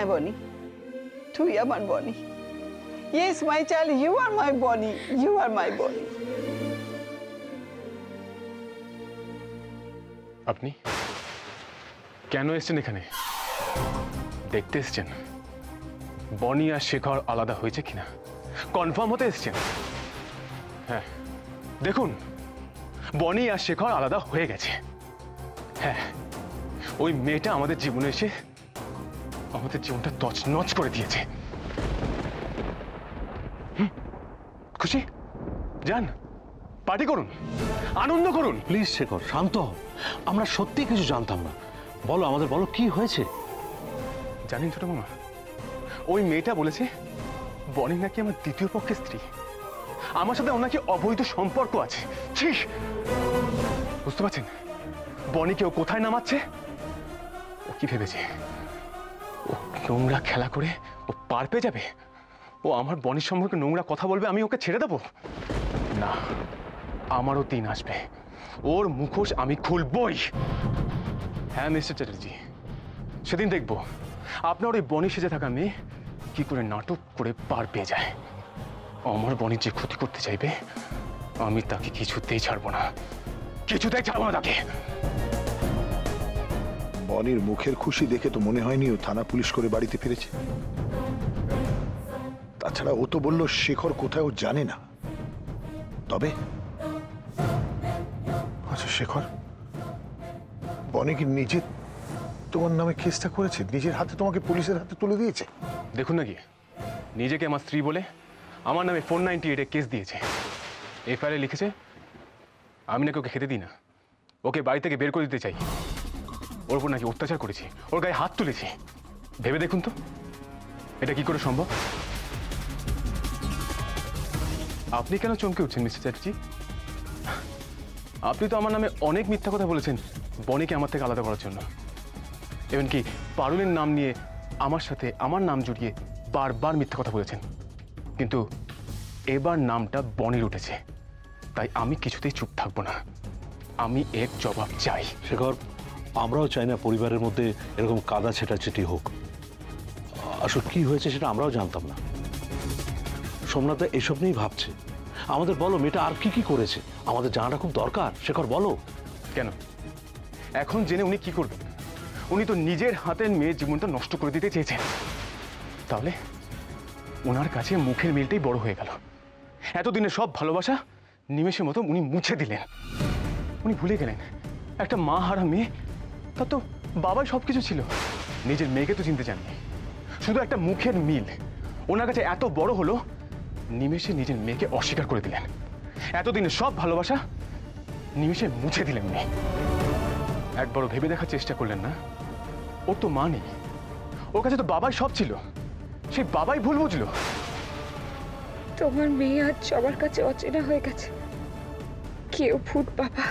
হ্যাঁ বনি, তুই আমার বনি। Yes, my child, you are my Bonnie. You are my Bonnie. আপনি কেন এসেছেন এখানে? দেখতে এসেছেন বনি আর শেখর আলাদা হয়েছে কিনা কনফার্ম হতে এসেছেন? হ্যাঁ, দেখুন বনি আর শেখর আলাদা হয়ে গেছে। হ্যাঁ, ওই মেয়েটা আমাদের জীবনে এসে আমাদের জীবনটা তছনছ করে দিয়েছে। খুশি? যান, পার্টি করুন, আনন্দ করুন। প্লিজ শেখর, শান্ত হও। আমরা সত্যি কিছু জানতাম না। বলো, আমাদের বলো কি হয়েছে। জানেন ছোট মামা, ওই মেয়েটা বলেছে বনি নাকি আমার দ্বিতীয় পক্ষের স্ত্রী, আমার সাথে ওর নাকি অবৈধ সম্পর্ক আছে। ঠিক বুঝতে পারছেন বনিকে ও কোথায় নামাচ্ছে? ও কি ভেবেছে ও নোংরা খেলা করে ও পার পেয়ে যাবে? ও আমার বনির সম্পর্কে নোংরা কথা বলবে, আমি ওকে ছেড়ে দেবো না। আমারও দিন আসবে, ওর মুখোশ আমি খুলবই। হ্যাঁ মিস্টার চ্যাটার্জি, সেদিন দেখব আপনার ওই বনি সেজে থাকা মেয়ে কি করে নাটক করে পার পেয়ে যায়। আমার বনির যে ক্ষতি করতে চাইবে আমি তাকে কিছুতেই ছাড়বো না, কিছুতেই ছাড়বো না তাকে। বনির মুখের খুশি দেখে তো মনে হয়নি ও থানা পুলিশ করে বাড়িতে ফিরেছে। তাছাড়া ও তো বলল শেখর কোথায় ও জানে না। তবে আচ্ছা, শেখর বনি কি নিজে তোমার নামে কেসটা করেছে? নিজের হাতে তোমাকে পুলিশের হাতে তুলে দিয়েছে? দেখুন না গিয়ে, নিজেকে আমার স্ত্রী বলে আমার নামে 498-এ কেস দিয়েছে। এফআইআরে লিখেছে আমি নাকি ওকে খেতে দিই না, ওকে বাড়ি থেকে বের করে দিতে চাই, ওর উপর নাকি অত্যাচার করেছি, ওর গায়ে হাত তুলেছি। ভেবে দেখুন তো এটা কি করে সম্ভব? আপনি কেন চমকে উঠছেন মিস্টার চ্যাটার্জি? আপনি তো আমার নামে অনেক মিথ্যা কথা বলেছেন বনিকে আমার থেকে আলাদা করার জন্য। এমনকি পারুলের নাম নিয়ে আমার সাথে আমার নাম জড়িয়ে বারবার মিথ্যা কথা বলেছেন। কিন্তু এবার নামটা বনির উঠেছে, তাই আমি কিছুতেই চুপ থাকবো না, আমি এর জবাব চাই। শেখর, আমরাও চাই না পরিবারের মধ্যে এরকম কাদা ছেটাছেটি হোক। আসলে কি হয়েছে সেটা আমরাও জানতাম না। সোমনাথ এসব নিয়েই ভাবছে। আমাদের বলো মেয়েটা আর কি কি করেছে, আমাদের জানাটা খুব দরকার। শেখর বলো। কেন এখন জেনে উনি কি করবেন? উনি তো নিজের হাতের মেয়ের জীবনটা নষ্ট করে দিতে চেয়েছেন। তাহলে ওনার কাছে মুখের মিলটাই বড় হয়ে গেল। এতদিনের সব ভালোবাসা নিমেষের মতো উনি মুছে দিলেন। উনি ভুলে গেলেন একটা মা হারা মেয়ে, তার তো বাবাই সবকিছু ছিল। নিজের মেয়েকে তো চিনতে চাননি, শুধু একটা মুখের মিল ওনার কাছে এত বড় হলো, নিমেষে নিজের মেয়েকে অস্বীকার করে দিলেন। এতদিনের সব ভালোবাসা নিমেষে মুছে দিলেন উনি। একবারও ভেবে দেখার চেষ্টা করলেন না ওর তো মা নেই, ওর কাছে তো বাবাই সব ছিল, সেই বাবাই ভুল বুঝলো। তোমার মেয়ে আজ সবার কাছে অচেনা হয়ে গেছে। কেউ ভূত বাবা,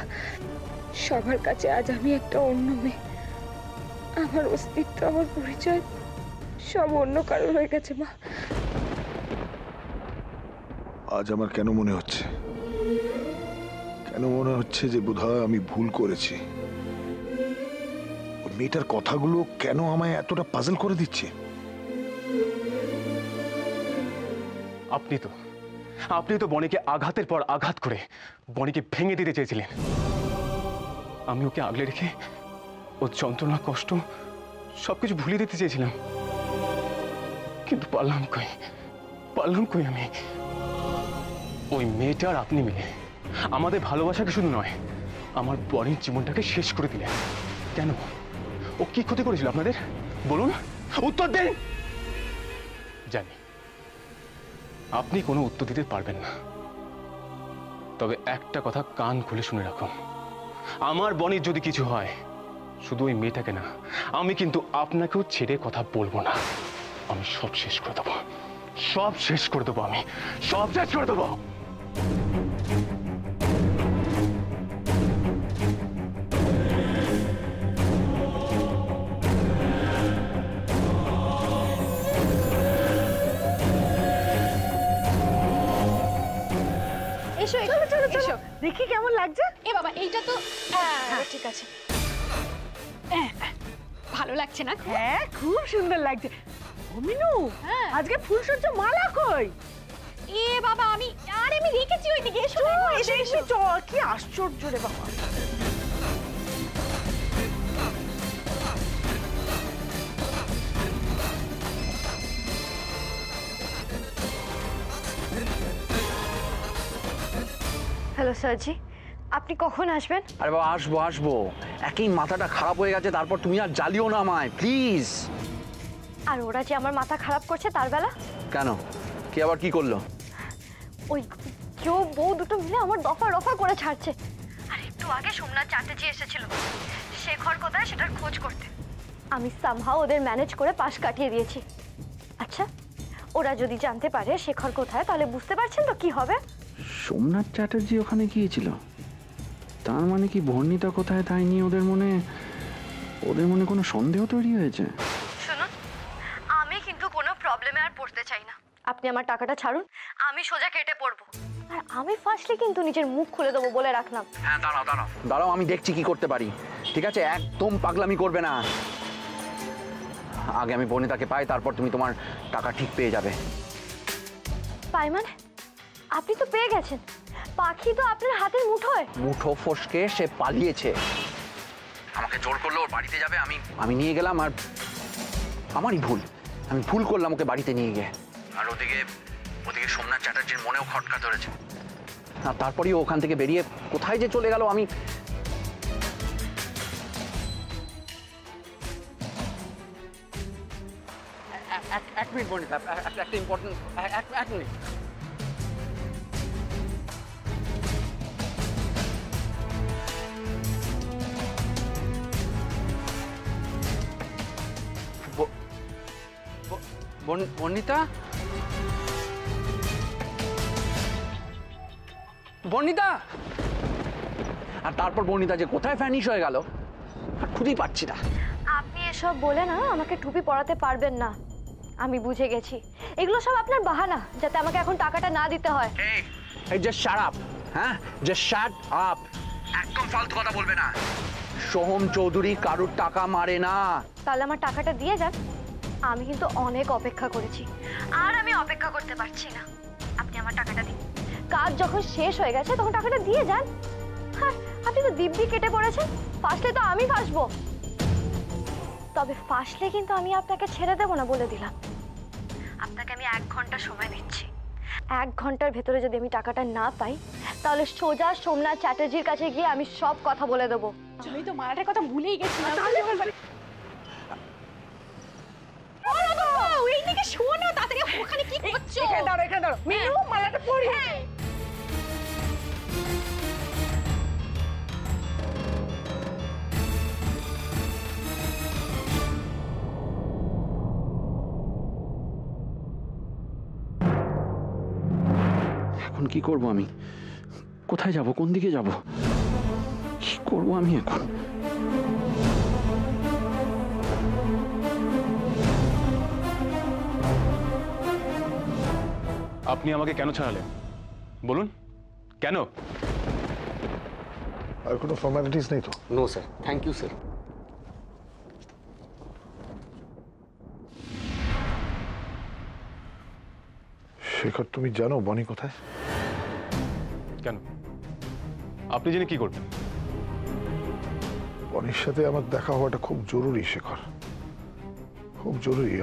সবার কাছে আজ আমি একটা অন্য মেয়ে। আমার অস্তিত্ব, আমার পরিচয় সব অন্য কারো হয়ে গেছে। মা, আজ আমার কেন মনে হচ্ছে যে বোধহয় আমি ভুল করেছি। ওই মেয়েটার কথাগুলো কেন আমায় এতটা পাজল করে দিচ্ছে? আপনি তো বনিকে আঘাতের পর আঘাত করে বনিকে ভেঙে দিতে চেয়েছিলেন। আমি ওকে আগলে রেখে ওর যন্ত্রণা কষ্ট সবকিছু ভুলিয়ে দিতে চেয়েছিলাম, কিন্তু পারলাম কই আমি। ওই মেয়েটা আর আপনি মিলে আমাদের ভালোবাসাকে শুধু নয়, আমার বনির জীবনটাকে শেষ করে দিলেন। কেন? ও কি ক্ষতি করেছিল আপনাদের? বলুন, উত্তর দেন। জানি আপনি কোনো উত্তর দিতে পারবেন না, তবে একটা কথা কান খুলে শুনে রাখুন, আমার বনির যদি কিছু হয়, শুধু ওই মেয়েটাকে না, আমি কিন্তু আপনাকেও ছেড়ে কথা বলবো না। আমি সব শেষ করে দেবো, সব শেষ করে দেবো, আমি সব শেষ করে দেবো। এসো চলো চলো চলো, দেখি কেমন লাগছে। এ বাবা, এইটা তো ঠিক আছে। ভালো লাগছে না? হ্যাঁ, খুব সুন্দর লাগছে। মিনু আজকে ফুলসজ্জা মালা কই? এ বাবা আমি রেখেছি ওইদিকে। এসো এসে চল, কি আশ্চর্য রে বাবা। হ্যালো স্যারজি, আপনি কখন আসবেন? আরে বাবা আসবো আসবো, একই মাথাটা খারাপ হয়ে গেছে, তারপর তুমি আর জ্বালিও না আমায় প্লিজ। আর ওরা যে আমার মাথা খারাপ করছে তার বেলা? কেন, কি আবার কি করলো? ওই কেউ বউ দুটো মিলে আমার দফা রফা করে ছাড়ছে। আর একটু আগে সোমনাথ চ্যাটার্জি এসেছিল শেখর কোথায় সেটার খোঁজ করতে। আমি সামহাও ওদের ম্যানেজ করে পাশ কাটিয়ে দিয়েছি। আচ্ছা, ওরা যদি জানতে পারে শেখর কোথায়, তাহলে বুঝতে পারছেন তো কি হবে? সোমনাথ চ্যাটার্জি ওখানে গিয়েছিল, তার মানে কি বর্ণিতা কোথায় তাই নিয়ে ওদের মনে কোনো সন্দেহ তৈরি হয়েছে? শুনুন, আমি কিন্তু কোনো প্রবলেমে আর পড়তে চাই না। আপনি আমার টাকাটা ছাড়ুন, আমি সোজা কেটে পড়বো। আর আমি ফার্স্টলি কিন্তু নিজের মুখ খুলে দেবো বলে রাখলাম। হ্যাঁ দাঁড়াও, আমি দেখছি কি করতে পারি। ঠিক আছে, একদম পাগলামি করবে না। আগে আমি বর্ণিতাকে পাই, তারপর তুমি তোমার টাকা ঠিক পেয়ে যাবে। পাই মানে? আপনি তো পেয়ে গেছেন, পাখি তো আপনার হাতের মুঠোয়। মুঠো ফসকে সে পালিয়েছে, আমাকে জোর করলো ওর বাড়িতে যাবে, আমি নিয়ে গেলাম। আর আমারই ভুল, আমি ভুল করলাম ওকে বাড়িতে নিয়ে গিয়ে। আর ওদিকে সোমনাথ চ্যাটার্জির মনেও খটকা ধরেছে। আর তারপরেই ওখান থেকে বেরিয়ে কোথায় যে চলে গেল। আমি এক মিনিট বর্ণিতা, একটা ইম্পর্টেন্ট, এক মিনিট। বর্ণিতা, বর্ণিতা। আর তারপর বর্ণিতা যে কোথায় ভ্যানিশ হয়ে গেল আর খুঁজেই পাচ্ছি না। আপনি এসব বলে না আমাকে টুপি পরাতে পারবেন না। আমি বুঝে গেছি এগুলো সব আপনার বাহানা, যাতে আমাকে এখন টাকাটা না দিতে হয়। এই জাস্ট শাট আপ, হ্যাঁ জাস্ট শাট আপ, একদম ফালতু কথা বলবে না। সোহম চৌধুরী কারুর টাকা মারে না। তাহলে আমার টাকাটা দিয়ে যান, আমি কিন্তু অনেক অপেক্ষা করেছি আর আমি অপেক্ষা করতে পারছি না। আপনি আমার টাকাটা দিন, কাজ যখন শেষ হয়ে গেছে তখন টাকাটা দিয়ে যান। হ্যাঁ, আপনি তো দিব্যি কেটে পড়েছেন, ফাঁসলে তো আমি ফাঁসবো। তবে ফাঁসলে কিন্তু আমি আপনাকে ছেড়ে দেবো না বলে দিলাম। আপনাকে আমি 1 ঘন্টা সময় দিচ্ছি, 1 ঘন্টার ভেতরে যদি আমি টাকাটা না পাই, তাহলে সোজা সোমনাথ চ্যাটার্জির কাছে গিয়ে আমি সব কথা বলে দেবো। আমি তো মালাটার কথা ভুলেই গেছি। ওইদিকে শোনো, তাড়াতাড়ি ওখানে কি করছো? এখানে দাঁড়াও। মিনু, মালাটা পরি। এখন কি করব আমি? কোথায় যাব, কোন দিকে যাব, কি করব আমি এখন? আপনি আমাকে কেন ছাড়ালেন বলুন, কেন? আর কোনো ফর্মালিটিস নেই তো? No sir, thank you sir. Shekhar, তুমি জানো বনি কোথায়? কেন, আপনি জেনে কি করবেন? বনির সাথে আমার দেখা হওয়াটা খুব জরুরি শেখর, খুব জরুরি।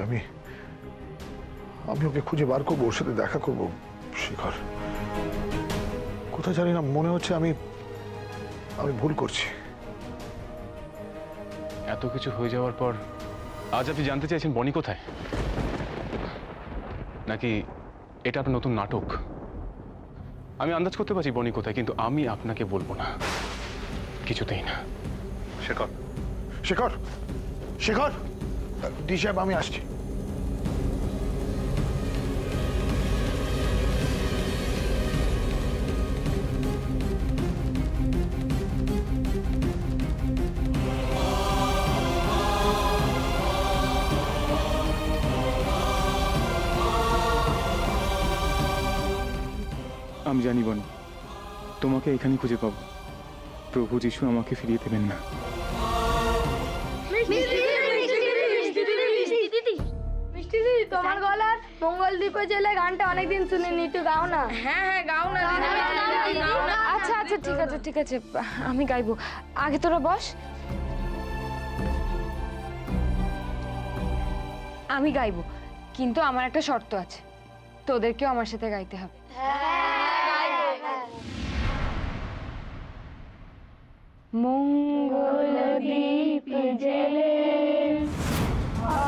আমি ওকে খুঁজে বার করবো, ওর সাথে দেখা করবো শেখর। কোথায় জানি না, মনে হচ্ছে আমি ভুল করছি। এত কিছু হয়ে যাওয়ার পর আজ আপনি জানতে চাইছেন বনি কোথায়? নাকি এটা আপনার নতুন নাটক? আমি আন্দাজ করতে পারছি বনি কোথায়, কিন্তু আমি আপনাকে বলবো না, কিছুতেই না। শেখর, শেখর, শেখর, ডি সাহেব আমি আসছি। আমি জানি বনি, তোমাকে এখানে খুঁজে পাবো। প্রভু যিশু আমাকে ফিরিয়ে দেবেন না। মিষ্টি দিদি, মঙ্গলদ্বীপে জেলে গানটা অনেকদিন শুনিনি, একটু গাও না। হ্যাঁ হ্যাঁ গাও না আচ্ছা আচ্ছা ঠিক আছে ঠিক আছে, আমি গাইবো। আগে তোরা বস, আমি গাইবো, কিন্তু আমার একটা শর্ত আছে, তোদেরকেও আমার সাথে গাইতে হবে। মঙ্গলদ্বীপ জেলে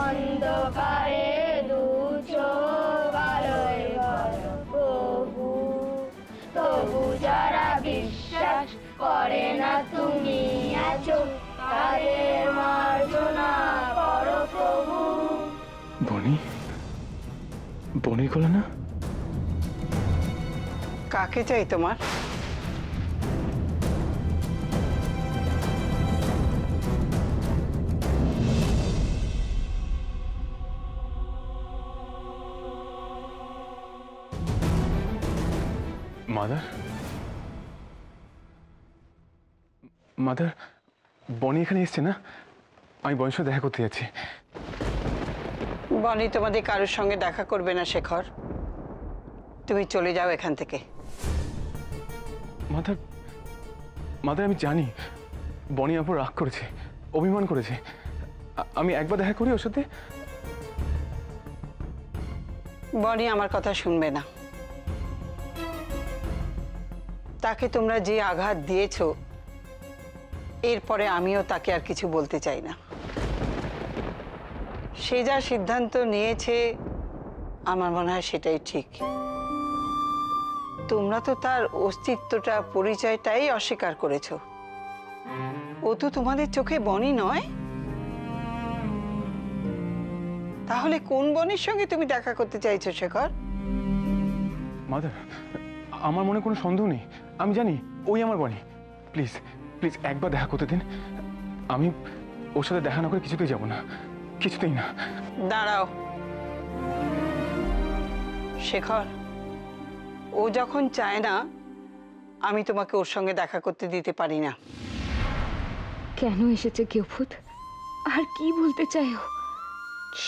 অন্ধকারে দু চোখ আলোয় ভরা প্রভু, তবু যারা বিশ্বাস করে না তুমি আছো, তাদের মার্জনা করো প্রভু। বনি, বনি গলা না? কাকে চাই তোমার? মাদার, মাদার, বনি এখানে এসছে না? আমি বনির সাথে দেখা করতে যাচ্ছি। বনি তোমাদের কারোর সঙ্গে দেখা করবে না শেখর, তুমি চলে যাও এখান থেকে। মাদার, মাদার আমি জানি বনি আমার উপর রাগ করেছে, অভিমান করেছে। আমি একবার দেখা করি ওর সাথে। বনি আমার কথা শুনবে না। তাকে তোমরা যে আঘাত দিয়েছো, এরপরে আমিও তাকে আর কিছু বলতে চাই না। সে যা সিদ্ধান্ত নিয়েছে আমার মনে হয় সেটাই ঠিক। তোমরা তো তার অস্তিত্বটা, পরিচয়টাই অস্বীকার করেছো। ও তো তোমাদের চোখে বনি নয়। তাহলে কোন বনির সঙ্গে তুমি দেখা করতে চাইছো শেখর? মাদার, আমার মনে কোনো সন্দেহ নেই, আমি জানি ওই আমার বনি। প্লিজ প্লিজ একবার দেখা করতে দিন। আমি ওর সাথে দেখা না করে কিছুতেই যাব না, কিছুতেই না। দাঁড়াও শেখর, ও যখন চায় না, আমি তোমাকে ওর সঙ্গে দেখা করতে দিতে পারি না। কেন এসেছে কেউভূত, আর কি বলতে চাই ও?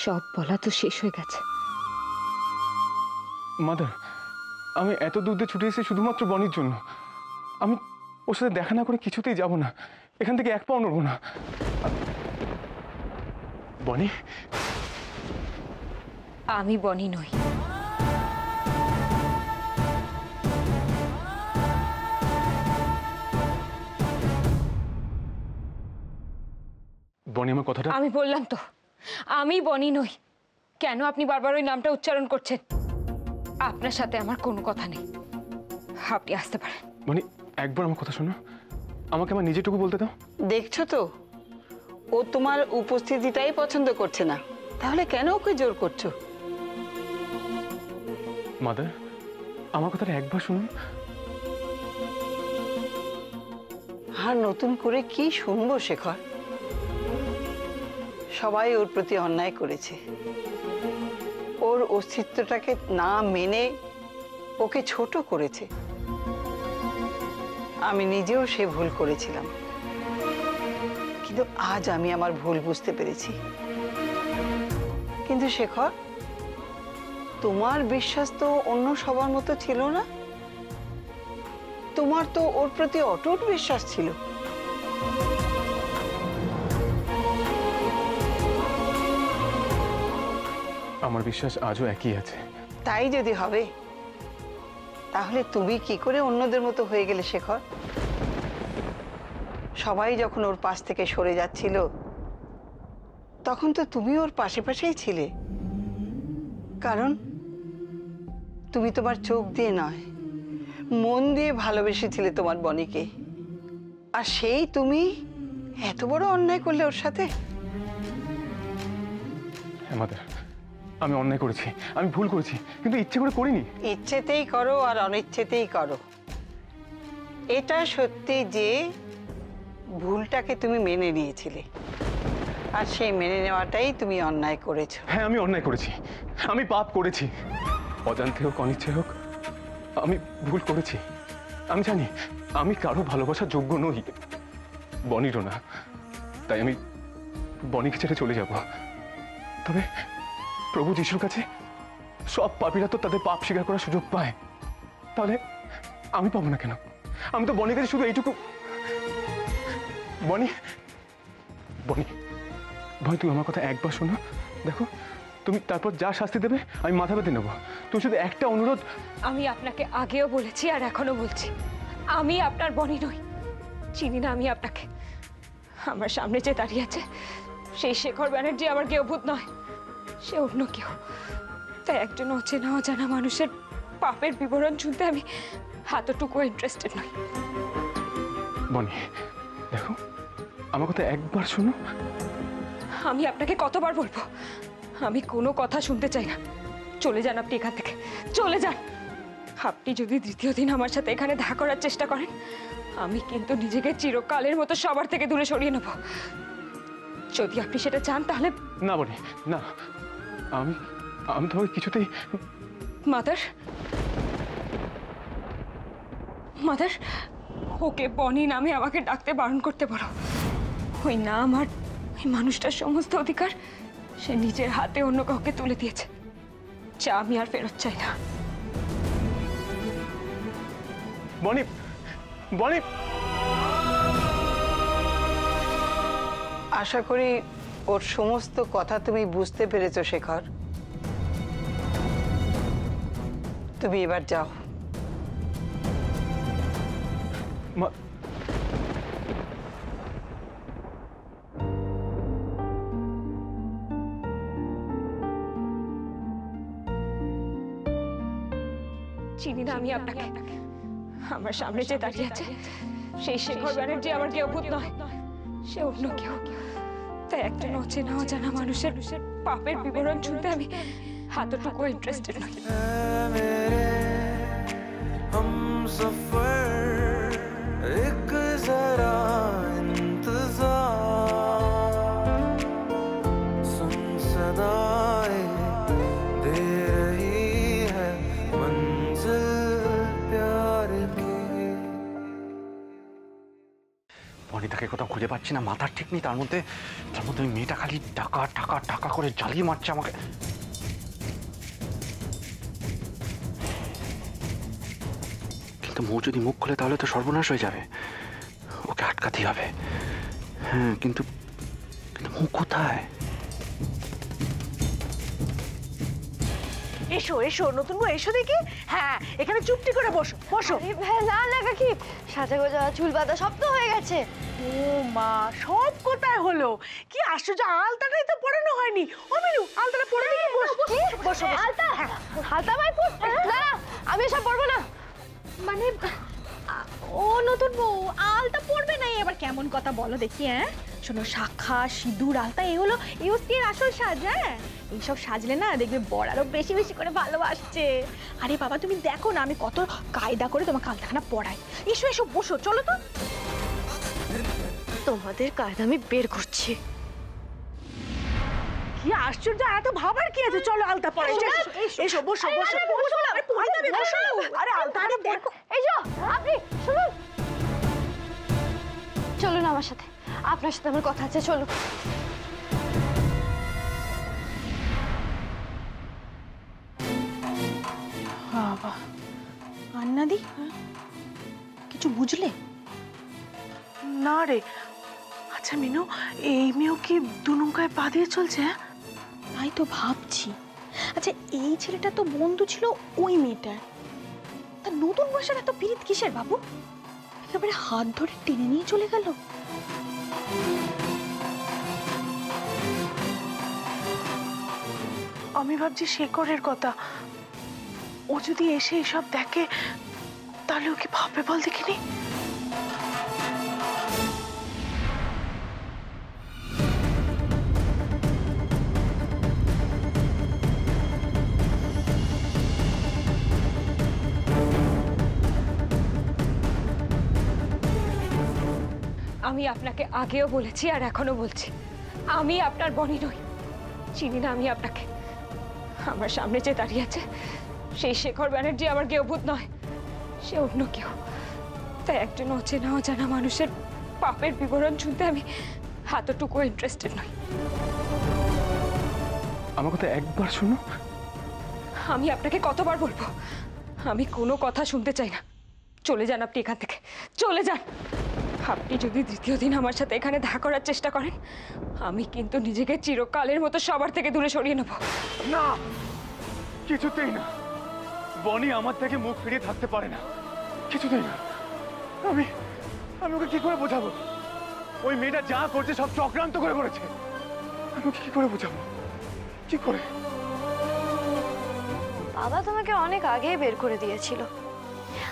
সব বলা তো শেষ হয়ে গেছে। মাদার, আমি এত দূর দিয়ে ছুটে এসেছি শুধুমাত্র বনির জন্য। আমি ওর সাথে দেখা না করে কিছুতেই যাব না, এখান থেকে এক পাও নড়ব না। বনি, আমি বনি নই। বনি আমার কথাটা। আমি বললাম তো আমি বনি নই। কেন আপনি বারবার ওই নামটা উচ্চারণ করছেন? আপনার সাথে আমার কোনো কথা নেই, আপনি আসতে পারেন। বনি, একবার আমার কথা শোনো, আমাকে আমার নিজেটুকু বলতে দাও। দেখছো তো, ও তোমার উপস্থিতিটাই পছন্দ করছে না, তাহলে কেন ওকে জোর করছো? মাদার, আমার কথাটা একবার শুনুন। আর নতুন করে কি শুনবো শেখর? সবাই ওর প্রতি অন্যায় করেছে, ওর অস্তিত্বটাকে না মেনে ওকে ছোট করেছে। আমি নিজেও সে ভুল করেছিলাম, কিন্তু আজ আমি আমার ভুল বুঝতে পেরেছি। কিন্তু শেখর, তোমার বিশ্বাস তো অন্য সবার মতো ছিল না। তোমার তো ওর প্রতি অটুট বিশ্বাস ছিল। আমার বিশ্বাস আজও একই আছে। তাই যদি হবে, তাহলে তুমি কি করে অন্যদের মতো হয়ে গেলে শেখর? সবাই যখন ওর পাশ থেকে সরে যাচ্ছিল, তখন তো তুমি ওর পাশে পাশেই ছিলে। কারণ তুমি তোমার চোখ দিয়ে নয়, মন দিয়ে ভালোবেসেছিলে তোমার বনিকে। আর সেই তুমি এত বড় অন্যায় করলে ওর সাথে। হ্যাঁ মাদার, আমি অন্যায় করেছি, আমি ভুল করেছি, কিন্তু ইচ্ছে করে করিনি। ইচ্ছেতেই করো আর অনিচ্ছেতেই করো, এটা সত্যি যে ভুলটাকে তুমি মেনে নিয়েছিলে, আর সেই মেনে নেওয়াটাই তুমি অন্যায় করেছো। হ্যাঁ, আমি অন্যায় করেছি, আমি পাপ করেছি, অজান্তে হোক অনিচ্ছে হোক আমি ভুল করেছি। আমি জানি আমি কারো ভালোবাসার যোগ্য নই, বনিরও না। তাই আমি বনিকে ছেড়ে চলে যাব। তবে প্রভু যিশুর কাছে সব পাপীরা তো তাদের পাপ স্বীকার করার সুযোগ পায়, তাহলে আমি পাবো না কেন? আমি তো বনিকে শুধু এইটুকু। বনি বনি ভয়, তুমি আমার কথা একবার শোনো। দেখো, তুমি তারপর যা শাস্তি দেবে আমি মাথা পেতে নেবো। তুমি শুধু একটা অনুরোধ। আমি আপনাকে আগেও বলেছি আর এখনো বলছি, আমি আপনার বনি নই, চিনি না আমি আপনাকে। আমার সামনে যে দাঁড়িয়ে আছে সেই শেখর ব্যানার্জি আমার কেউ ভূত নয়, সে অন্য কেউ। তাই একজন অচেনা অজানা মানুষের পাপের বিবরণ শুনতে আমি এতটুকু ইন্টারেস্টেড নই। বনি দেখো, আমার কথা একবার শোনো। আমি আপনাকে কতবার বলবো, আমি কোনো কথা শুনতে চাই না। চলে যান আপনি এখান থেকে, চলে যান। আপনি যদি দ্বিতীয় দিন আমার সাথে এখানে দেখা করার চেষ্টা করেন, আমি কিন্তু নিজেকে চিরকালের মতো সবার থেকে দূরে সরিয়ে নেব। যদি আপনি সেটা চান তাহলে। না বনি না, আমি আমি তোমাকে কিছুতেই। মাদার, মাদার, ওকে বনি নামে আমাকে ডাকতে বারণ করতে বলো। ওই নাম আর ওই মানুষটার সমস্ত অধিকার সে নিজের হাতে অন্য কাউকে তুলে দিয়েছে, যা আমি আর ফেরত চাই না। বনি বনি আশা করি ওর সমস্ত কথা তুমি বুঝতে পেরেছো শেখর। তুমি এবার যাও। চিনি না আমি আপনাকে। আমার সামনে যে দাঁড়িয়ে আছে সেই শেখর ব্যানার্জি আমার কেউ ভূত নয়, সে অন্য কেউ। তাই একজন অচেনা অজানা মানুষের পাপের বিবরণ শুনতে আমি এতটুকু ইন্টারেস্টেড নই। বনিতাকে কোথাও খুঁজে পাচ্ছি না, মাথার ঠিক নেই। তার মধ্যে ওই মেয়েটা খালি টাকা টাকা টাকা করে জ্বালিয়ে মারছে আমাকে। কিন্তু মৌ যদি মুখ খুলে তাহলে তো সর্বনাশ হয়ে যাবে, ওকে আটকাতেই হবে। হ্যাঁ, কিন্তু কিন্তু মৌ কোথায়? এসো এসো নতুন বউ, এসো দেখি। হ্যাঁ, এখানে চুপটি করে বসো বসো। না না কাকি, সাজা গোজা চুল বাঁধা সব তো হয়ে গেছে। ও মা, সব কোথায় হলো? কি আশ্চর্য, আলতাটাই তো পরানো হয়নি। ও মিনু, আলতাটা পরে দেখি। বসো। আলতা আলতা ভাই না না, আমি এসব পরবো না। মানে ও নতুন বউ আলতা পরবে না, এবার কেমন কথা বলো দেখি। হ্যাঁ শোনো, শাখা সিঁদুর আলতা এগুলো ইউসির আসল সাজ। হ্যাঁ, এইসব সাজলে না দেখবে বর আরো বেশি বেশি করে ভালোবাসছে। আরে বাবা, তুমি দেখো না আমি কত কায়দা করে তোমাকে আলতাখানা পরাই। এসো এসো বসো, চলো তো। তোমাদের কায়দা আমি বের করছি। কি আশ্চর্য, এত ভাবার কি আছে? চলো আলতা পরাই। এসো বসো বসো। আরে আলতা দেখো। এই যে আপনি শুনুন, চলুন আমার সাথে, আপনার সাথে আমার কথা আছে, চলুন। বাবা, আন্নাদি কিছু বুঝলে? না রে। আচ্ছা মিনু, এই মেয়েও কি দু নৌকায় পা দিয়ে চলছে? তাই তো ভাবছি। আচ্ছা, এই ছেলেটা তো বন্ধু ছিল ওই মেয়েটার, তা নতুন বয়সের এত পীড়িত কিসের বাবু? একেবারে হাত ধরে টেনে নিয়ে চলে গেল। আমি ভাবছি শেখরের কথা। ও যদি এসে এসব দেখে তাহলে ও কি ভাববে বল দেখিনি? আমি আপনাকে আগেও বলেছি আর এখনো বলছি, আমি আপনার বনি নই, চিনি না আমি আপনাকে। আমার সামনে যে দাঁড়িয়ে আছে সেই শেখর ব্যানার্জি আমার কেউ ভূত নয়, সে অন্য কেউ। তাই একজন অচেনা অজানা মানুষের পাপের বিবরণ শুনতে আমি এতটুকু ইন্টারেস্টেড নই। আমার কথা একবার শোনো। আমি আপনাকে কতবার বলবো, আমি কোনো কথা শুনতে চাই না। চলে যান আপনি এখান থেকে, চলে যান। আপনি যদি দ্বিতীয় দিন আমার সাথে এখানে দেখা করার চেষ্টা করেন, আমি কিন্তু নিজেকে চিরকালের মতো সবার থেকে দূরে সরিয়ে নেব। না, কিছুতেই না। বনি আমার থেকে মুখ ফিরিয়ে থাকতে পারে না, কিছুতেই না। আমি আমি ওকে কি করে বোঝাবো? ওই মেয়েটা যা করছে সব চক্রান্ত করে করেছে। আমি ওকে কি করে বোঝাবো? কি করে? বাবা তোমাকে অনেক আগেই বের করে দিয়েছিল,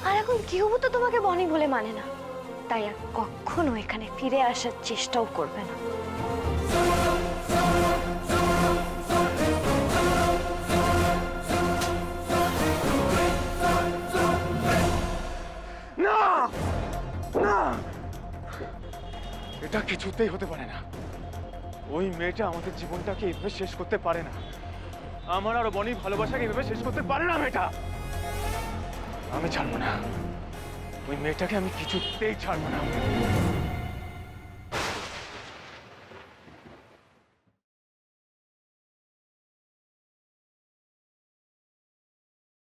আর এখন কেউ তো তোমাকে বনি বলে মানে না, তাই আর কখনো এখানে ফিরে আসার চেষ্টাও করবে না। না না, এটা কিছুতেই হতে পারে না। ওই মেয়েটা আমাদের জীবনটাকে এভাবে শেষ করতে পারে না। আমার আর বনির ভালোবাসাকে এভাবে শেষ করতে পারে না মেয়েটা। আমি ছাড়বো না, ওই মেয়েটাকে আমি কিছুতেই ছাড়বো না।